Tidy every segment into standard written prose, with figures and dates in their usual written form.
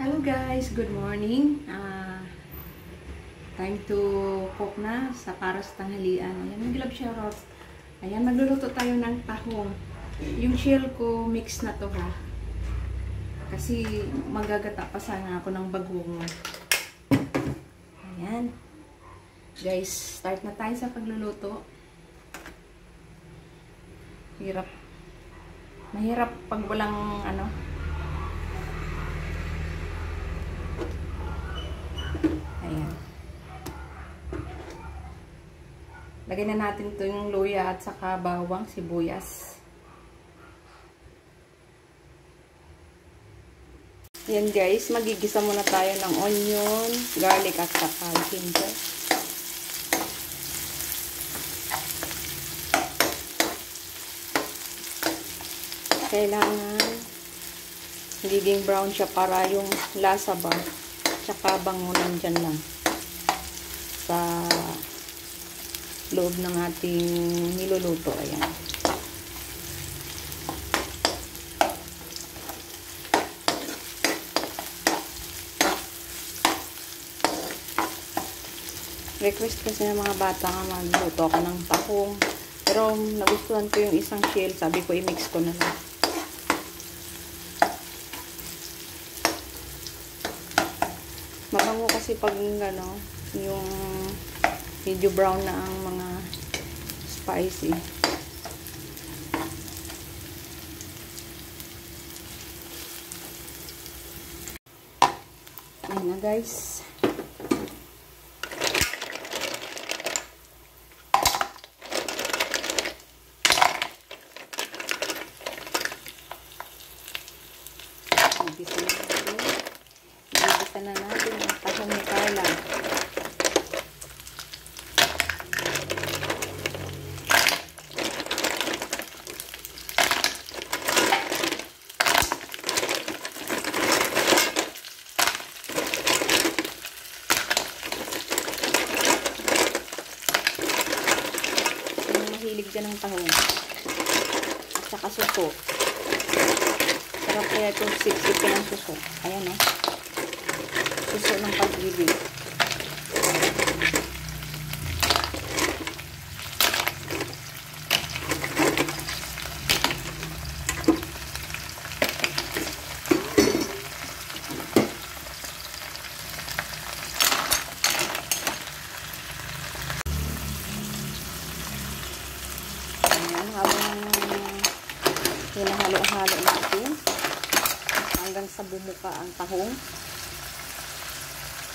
Hello guys, good morning. Time to cook na para sa tanghalian. Ayan, mag-love shoutout. Ayan, magluluto tayo ng tahong. Yung shell ko, mix na to ha. Kasi magagata pa sana ako ng bagong. Ayan. Guys, start na tayo sa pagluluto. Mahirap pag walang Ayan. Lagay na natin ito yung luya at saka bawang, sibuyas. Ayan guys, magigisa muna tayo ng onion, garlic at saka ginger. Kailangan magiging brown siya para yung lasa ba tsaka bango nandyan lang sa loob ng ating niluluto. Ayan. Request kasi ng mga bata nga magluto ako ng tahong, pero nagustuhan ko yung isang shell, sabi ko i-mix ko na lang. Mabango kasi pag yung medyo brown na ang mga spicy. Ayan na guys. Igisa na natin ang tahong ni Carla. Mahilig dyan ng tahong at saka suso. Sarap kaya ito sipsipin ng suso. Ayan o. Suso ng pag-ibig. Habang hinahalo-halo natin hanggang sa bumuka ang tahong.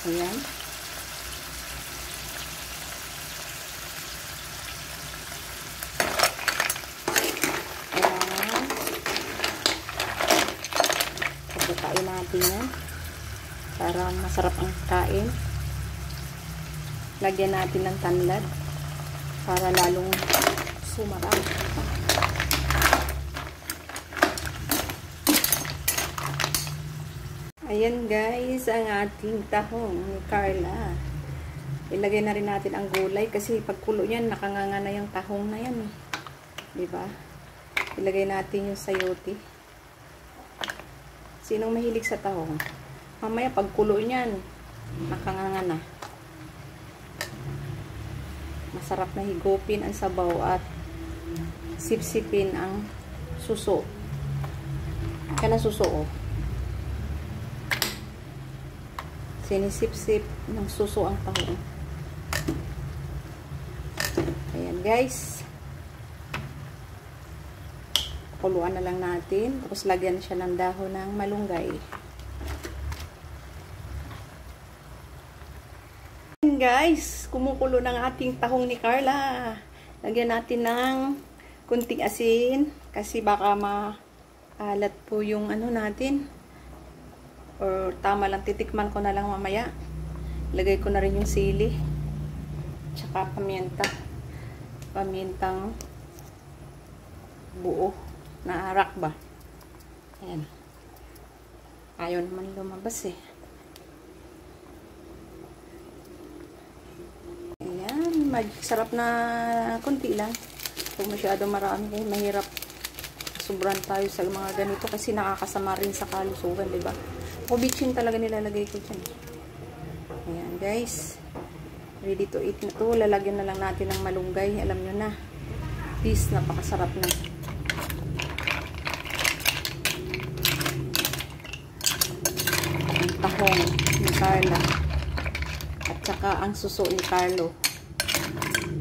Ayan. Ayan. Pagkain natin yan para masarap ang kain. Lagyan natin ng tanlad para lalong sumarap. Ayan guys, ang ating tahong ni Carla. Ilagay na rin natin ang gulay kasi pagkulo niyan, nakanganga na yung tahong na yan. Diba? Ilagay natin yung sayote. Sinong mahilig sa tahong? Mamaya pagkulo niyan, nakanganga na. Masarap na higupin ang sabaw at sipsipin ang suso. Kaya suso oh. Sinisip-sip ng suso ang tahong. Ayan guys. Kuluan na lang natin. Tapos lagyan siya ng dahon ng malunggay. Ayan guys. Kumukulo ng ating tahong ni Carla. Lagyan natin ng kunting asin. Kasi baka maalat po yung natin. Or tama lang, titikman ko na lang mamaya. Lagay ko na rin yung sili. Tsaka paminta. Pamintang buo. Na arak ba? Ayan. Ayaw naman lumabas eh. Ayan. Sarap na kunti lang. Kung masyado marami eh, mahirap sobran tayo sa mga ganito kasi nakakasama rin sa kalusugan, diba? Kubichin talaga nilalagay ko dyan. Ayan, guys. Ready to eat na to. Lalagyan na lang natin ng malunggay. Alam nyo na. Peace, napakasarap na. Ang tahong ni Carla. At saka ang suso ni Carlo.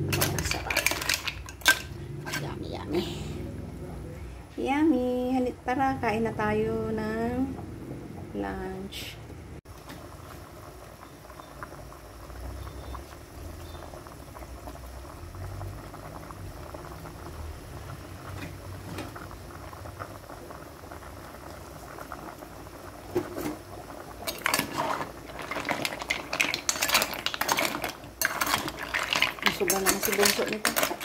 Napakasarap. Yummy, yummy. Yummy. Halit, tara, kain na tayo ng lunch. Suga naman si Bunso nito.